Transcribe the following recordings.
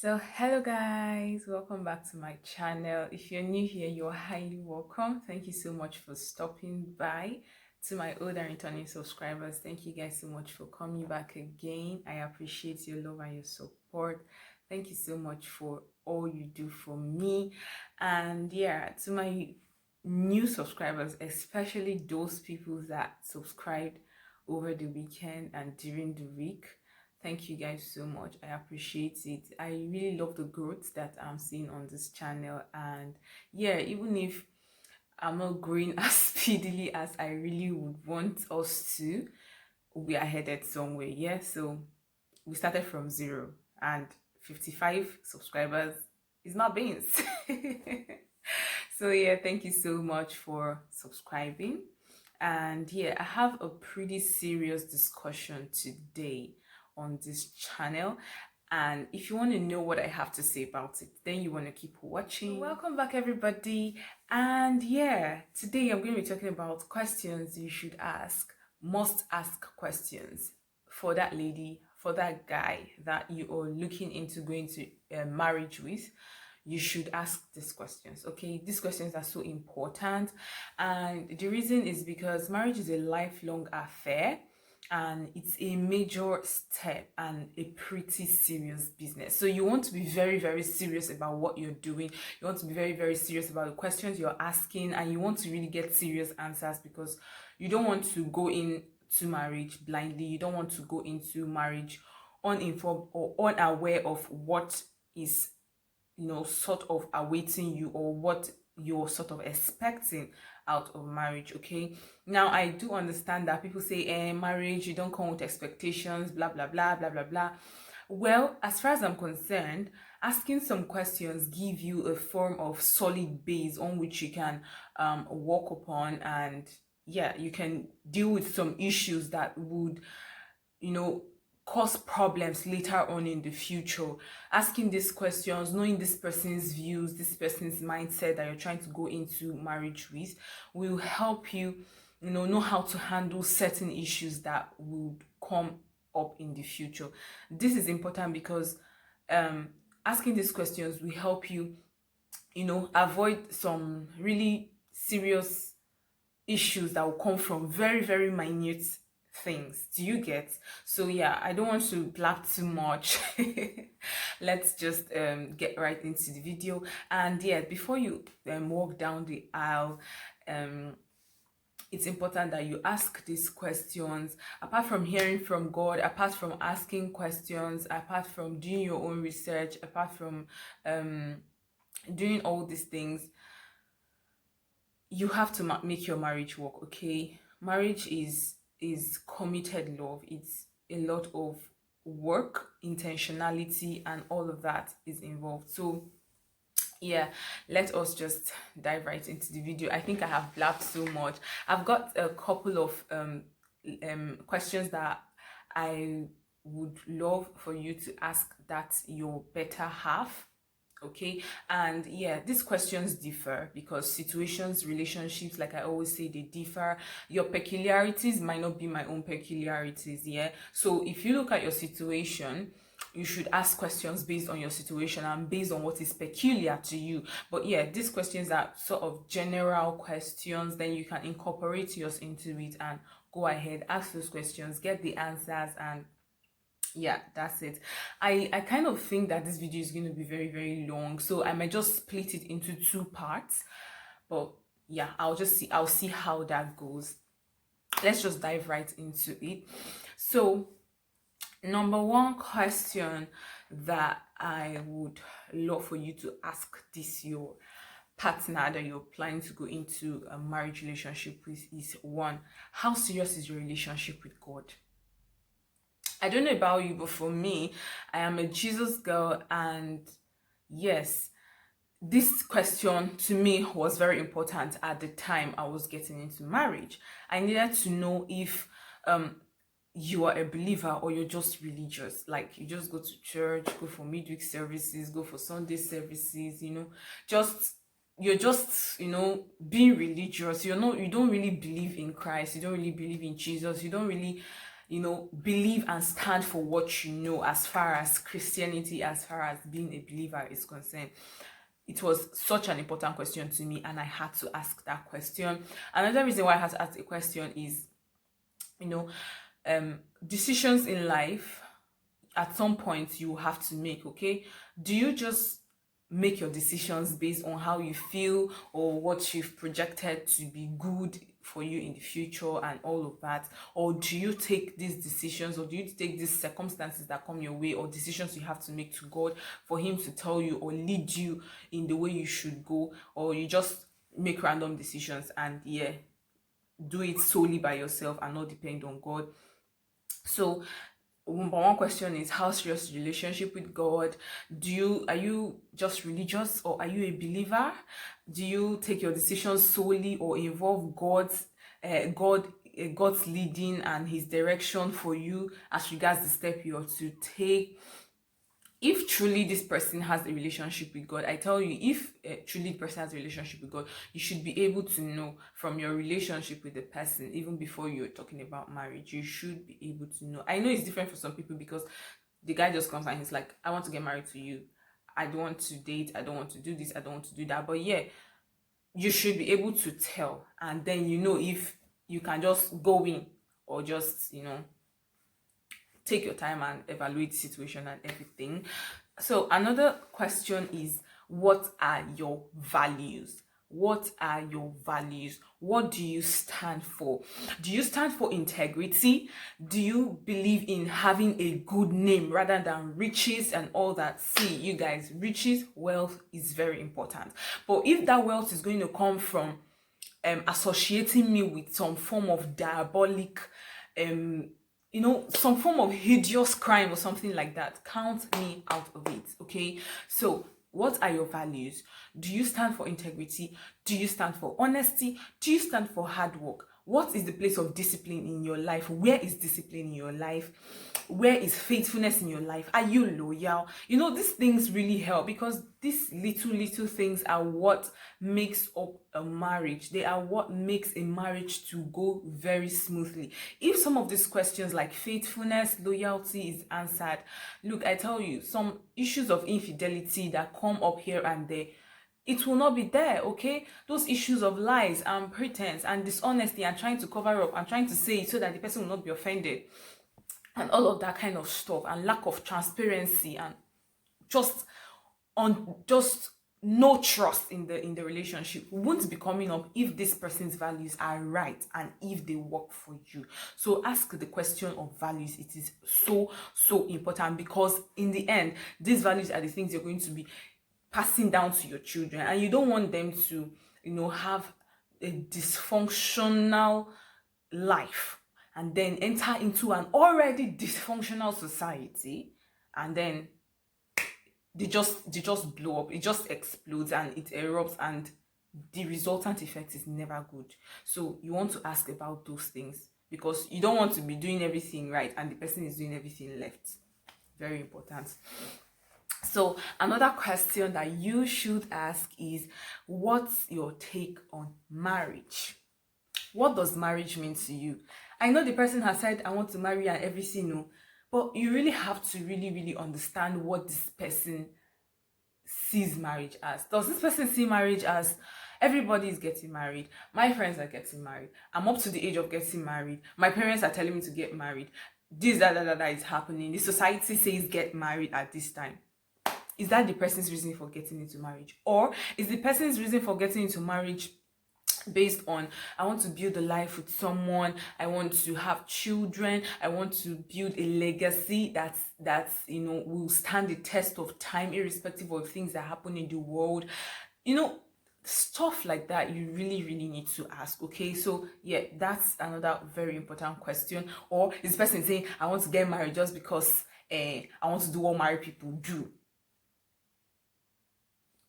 So, hello guys, welcome back to my channel. If you're new here, you're highly welcome. Thank you so much for stopping by. To my old and returning subscribers, thank you guys so much for coming back again. I appreciate your love and your support. Thank you so much for all you do for me. And yeah, to my new subscribers, especially those people that subscribed over the weekend and during the week. Thank you guys so much. I appreciate it. I really love the growth that I'm seeing on this channel. And yeah, even if I'm not growing as speedily as I really would want us to, we are headed somewhere. Yeah, so we started from zero and 55 subscribers is not beans. So yeah, thank you so much for subscribing. And yeah, I have a pretty serious discussion today on this channel, and if you want to know what I have to say about it, then you want to keep watching. Welcome back everybody. And yeah, today I'm going to be talking about questions you should ask, must ask questions for that lady, for that guy that you are looking into going to marriage with. You should ask these questions. Okay, these questions are so important, and the reason is because marriage is a lifelong affair, and it's a major step and a pretty serious business. So you want to be very, very serious about what you're doing. You want to be very, very serious about the questions you're asking, and you want to really get serious answers, because you don't want to go into marriage blindly. You don't want to go into marriage uninformed or unaware of what is, sort of awaiting you, or what you're sort of expecting out of marriage. Okay, now I do understand that people say marriage, you don't come with expectations, blah blah blah blah blah blah. Well, as far as I'm concerned, asking some questions give you a form of solid base on which you can walk upon, and yeah, you can deal with some issues that would, cause problems later on in the future. Asking these questions, knowing this person's views, this person's mindset that you're trying to go into marriage with, will help you, know how to handle certain issues that would come up in the future. This is important because asking these questions will help you, avoid some really serious issues that will come from very, very minute things. Do you get? So yeah, I don't want to blab too much. Let's just get right into the video. And yeah, before you walk down the aisle, it's important that you ask these questions. Apart from hearing from God, apart from asking questions, apart from doing your own research, apart from doing all these things, you have to make your marriage work. Okay, marriage is committed love. It's a lot of work, intentionality, and all of that is involved. So yeah, let us just dive right into the video. I think I have blabbed so much. I've got a couple of questions that I would love for you to ask that your better half. Okay, and yeah, these questions differ because situations, relationships, like I always say, they differ. Your peculiarities might not be my own peculiarities. Yeah, so if you look at your situation, you should ask questions based on your situation and based on what is peculiar to you. But yeah, these questions are sort of general questions. Then you can incorporate yours into it and go ahead, ask those questions, get the answers, and yeah, that's it. I kind of think that this video is going to be very, very long, so I might just split it into two parts. But yeah, I'll see how that goes. Let's just dive right into it. So number one question that I would love for you to ask this your partner that you're planning to go into a marriage relationship with is, one, how serious is your relationship with God? I don't know about you, but for me, I am a Jesus girl, and yes, this question to me was very important at the time I was getting into marriage. I needed to know if you are a believer or you're just religious, like you just go to church, go for midweek services, go for Sunday services, you're just being religious. You don't really believe in Christ, you don't really believe in Jesus, you don't really believe and stand for what you know as far as Christianity, as far as being a believer is concerned. It was such an important question to me, and I had to ask that question. Another reason why I had to ask a question is, decisions in life, at some point you have to make, okay? Do you just make your decisions based on how you feel or what you've projected to be good for you in the future and all of that? Or do you take these decisions, or do you take these circumstances that come your way, or decisions you have to make to God for him to tell you or lead you in the way you should go? Or you just make random decisions and do it solely by yourself and not depend on God? So one question is, how serious is your relationship with God? Are you just religious, or are you a believer? Do you take your decisions solely or involve God's leading and his direction for you as regards the step you are to take? If truly this person has a relationship with God, I tell you, if truly the person has a relationship with God, you should be able to know from your relationship with the person, even before you're talking about marriage, you should be able to know. I know it's different for some people, because the guy just comes and he's like, I want to get married to you. I don't want to date. I don't want to do this. I don't want to do that. But yeah, you should be able to tell. And then if you can just go in, or just, take your time and evaluate the situation and everything. So another question is, what are your values? What are your values? What do you stand for? Do you stand for integrity? Do you believe in having a good name rather than riches and all that? See, you guys, riches, wealth is very important. But if that wealth is going to come from associating me with some form of diabolic some form of hideous crime or something like that, count me out of it, okay? So what are your values? Do you stand for integrity? Do you stand for honesty? Do you stand for hard work? What is the place of discipline in your life? Where is discipline in your life? Where is faithfulness in your life? Are you loyal? These things really help, because these little things are what makes up a marriage. They are what makes a marriage to go very smoothly. If some of these questions like faithfulness, loyalty is answered, look, I tell you, some issues of infidelity that come up here and there, it will not be there, okay? Those issues of lies and pretense and dishonesty and trying to cover up and trying to say it so that the person will not be offended, and all of that kind of stuff, and lack of transparency, and just no trust in the relationship won't be coming up if this person's values are right and if they work for you. So ask the question of values. It is so important, because in the end, these values are the things you're going to be passing down to your children, and you don't want them to have a dysfunctional life and then enter into an already dysfunctional society, and then they just blow up. It just explodes and it erupts, and the resultant effect is never good. So you want to ask about those things, because you don't want to be doing everything right and the person is doing everything left. Very important. So another question that you should ask is, what's your take on marriage? What does marriage mean to you? I know the person has said, I want to marry and everything, but you really have to really understand what this person sees marriage as. Does this person see marriage as, everybody is getting married, my friends are getting married, I'm up to the age of getting married, my parents are telling me to get married, this that is happening, the society says get married at this time? Is that the person's reason for getting into marriage? Or is the person's reason for getting into marriage based on, I want to build a life with someone, I want to have children, I want to build a legacy that's will stand the test of time, irrespective of things that happen in the world? Stuff like that you really need to ask, okay? So yeah, that's another very important question. Or is the person saying, I want to get married just because I want to do what married people do?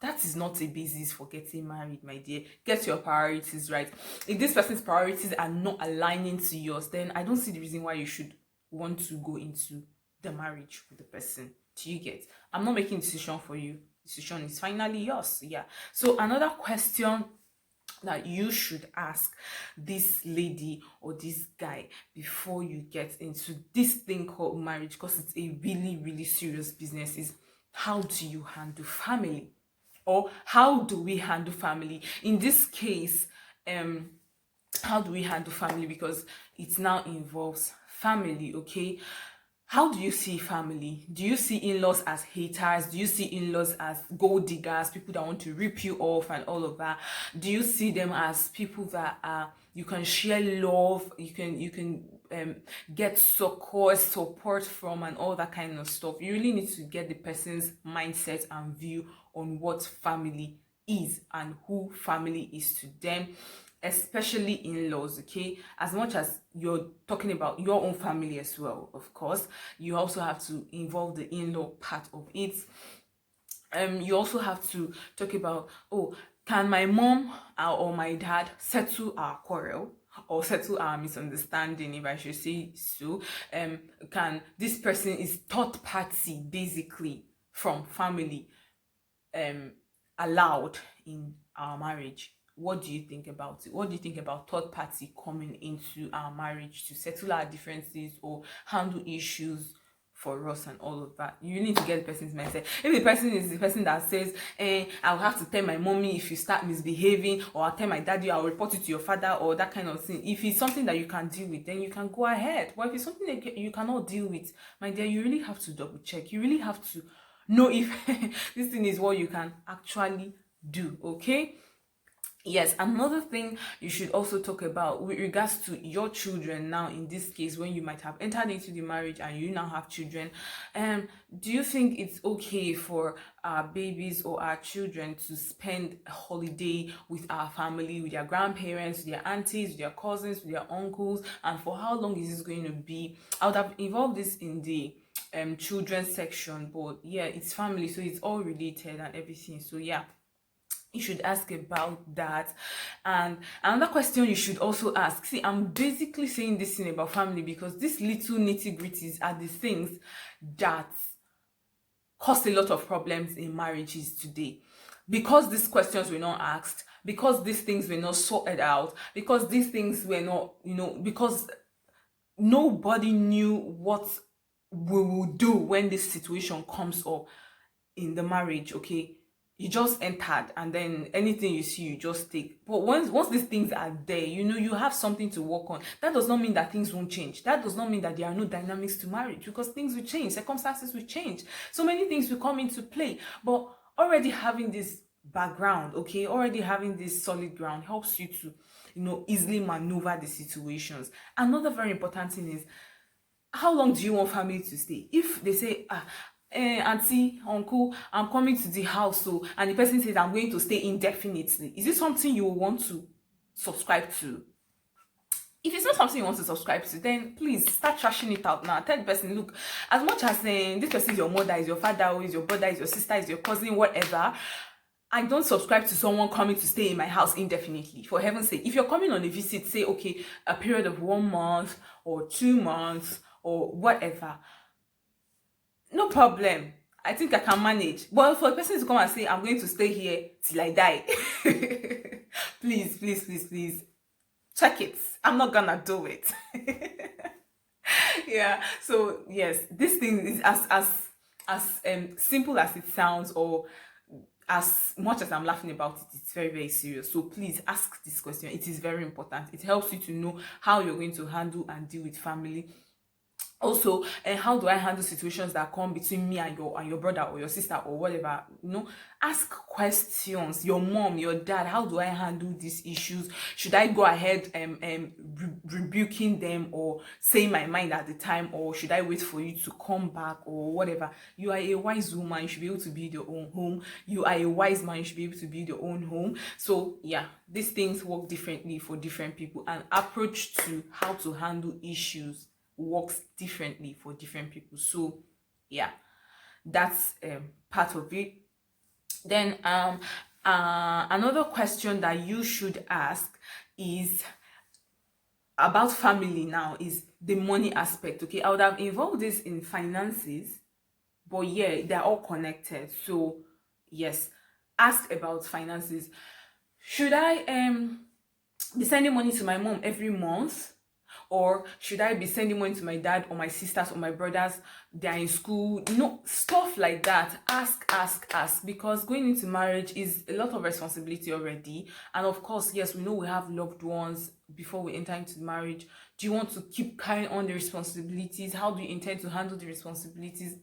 That is not a basis for getting married, my dear. Get your priorities right. If this person's priorities are not aligning to yours, then I don't see the reason why you should want to go into the marriage with the person. Do you get? I'm not making a decision for you. The decision is finally yours. Yeah. So another question that you should ask this lady or this guy before you get into this thing called marriage, because it's a really, really serious business, is how do you handle family? Or how do we handle family? In this case, how do we handle family? Because it now involves family, okay? How do you see family? Do you see in-laws as haters? Do you see in-laws as gold diggers, people that want to rip you off and all of that? Do you see them as people that you can share love, you can get support from, and all that kind of stuff? You really need to get the person's mindset and view on what family is and who family is to them, especially in-laws, okay? As much as you're talking about your own family as well, of course, you also have to involve the in-law part of it. You also have to talk about, oh, can my mom or my dad settle our quarrel or settle our misunderstanding, if I should say so? Can this person is third party basically from family allowed in our marriage? What do you think about it? What do you think about third party coming into our marriage to settle our differences or handle issues for us and all of that? You need to get the person's mindset. If the person is the person that says, I'll have to tell my mommy if you start misbehaving, or I'll tell my daddy, I'll report it to your father, or that kind of thing. If it's something that you can deal with, then you can go ahead. But if it's something that you cannot deal with, my dear, you really have to double check. You really have to know if this thing is what you can actually do, okay? Yes, another thing you should also talk about with regards to your children now, in this case, when you might have entered into the marriage and you now have children, do you think it's okay for our babies or our children to spend a holiday with our family, with their grandparents, with their aunties, with their cousins, with their uncles? And for how long is this going to be? I would have involved this in the children's section, but yeah, it's family, so it's all related and everything. So yeah, you should ask about that. And another question you should also ask, see, I'm basically saying this thing about family because these little nitty-gritties are the things that cause a lot of problems in marriages today. Because these questions were not asked, because these things were not sorted out, because these things were not, because nobody knew what we will do when this situation comes up in the marriage, okay? You just entered, and then anything you see, you just take. But once these things are there, you have something to work on. That does not mean that things won't change. That does not mean that there are no dynamics to marriage, because things will change, circumstances will change. So many things will come into play. But already having this background, okay, already having this solid ground helps you to, easily maneuver the situations. Another very important thing is, how long do you want family to stay? If they say, auntie, uncle, I'm coming to the house, and the person says I'm going to stay indefinitely, is it something you want to subscribe to? If it's not something you want to subscribe to, then please start trashing it out now. Tell the person, look, as much as this person is your mother, is your father, or is your brother, is your sister, is your cousin, whatever, I don't subscribe to someone coming to stay in my house indefinitely. For heaven's sake, if you're coming on a visit, say, okay, a period of 1 month or 2 months or whatever, no problem. I think I can manage. But for a person to come and say, I'm going to stay here till I die, please, please, please, please, check it. I'm not gonna do it. Yeah. So yes, this thing is as simple as it sounds, or as much as I'm laughing about it, it's very, very serious. So please ask this question. It is very important. It helps you to know how you're going to handle and deal with family. Also, how do I handle situations that come between me and your brother or your sister or whatever? Ask questions. Your mom, your dad, how do I handle these issues? Should I go ahead rebuking them or saying my mind at the time, or should I wait for you to come back or whatever? You are a wise woman, you should be able to build your own home. You are a wise man, you should be able to build your own home. So yeah, these things work differently for different people, and approach to how to handle issues works differently for different people. So yeah, that's part of it. Then another question that you should ask is about family now, is the money aspect. Okay, I would have involved this in finances, but yeah, they're all connected. So yes, ask about finances. Should I be sending money to my mom every month? Or should I be sending money to my dad or my sisters or my brothers? They're in school, stuff like that. Ask. Because going into marriage is a lot of responsibility already. And of course, yes, we know we have loved ones before we enter into marriage. Do you want to keep carrying on the responsibilities? How do you intend to handle the responsibilities?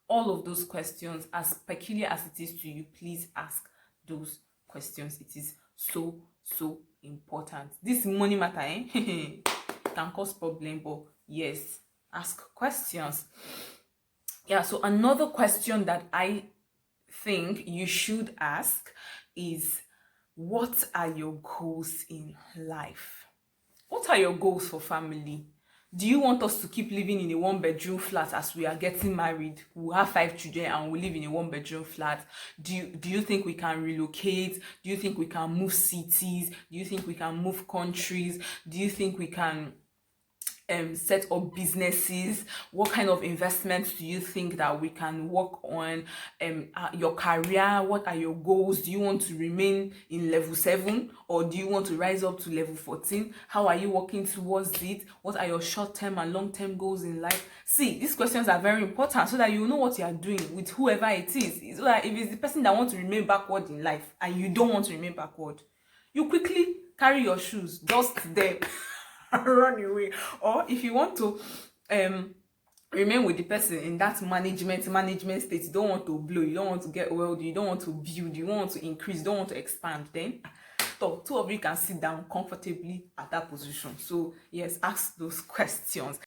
All of those questions, as peculiar as it is to you, please ask those questions. It is so important. This money matter, can cause problem, but yes, ask questions. Yeah, so another question that I think you should ask is, what are your goals in life? What are your goals for family? Do you want us to keep living in a one-bedroom flat as we are getting married? We'll have 5 children and we'll live in a one-bedroom flat. Do you think we can relocate? Do you think we can move cities? Do you think we can move countries? Do you think we can set up businesses? What kind of investments do you think that we can work on? Your career, what are your goals? Do you want to remain in level 7 or do you want to rise up to level 14? How are you working towards it? What are your short-term and long-term goals in life? See, these questions are very important so that you know what you are doing with whoever it is. So that if it's the person that wants to remain backward in life and you don't want to remain backward, you quickly carry your shoes, dust them, run away. Or if you want to remain with the person in that management state, you don't want to blow, you don't want to get wealthy, you don't want to build, you don't want to increase, you don't want to expand, then two of you can sit down comfortably at that position. So yes, ask those questions.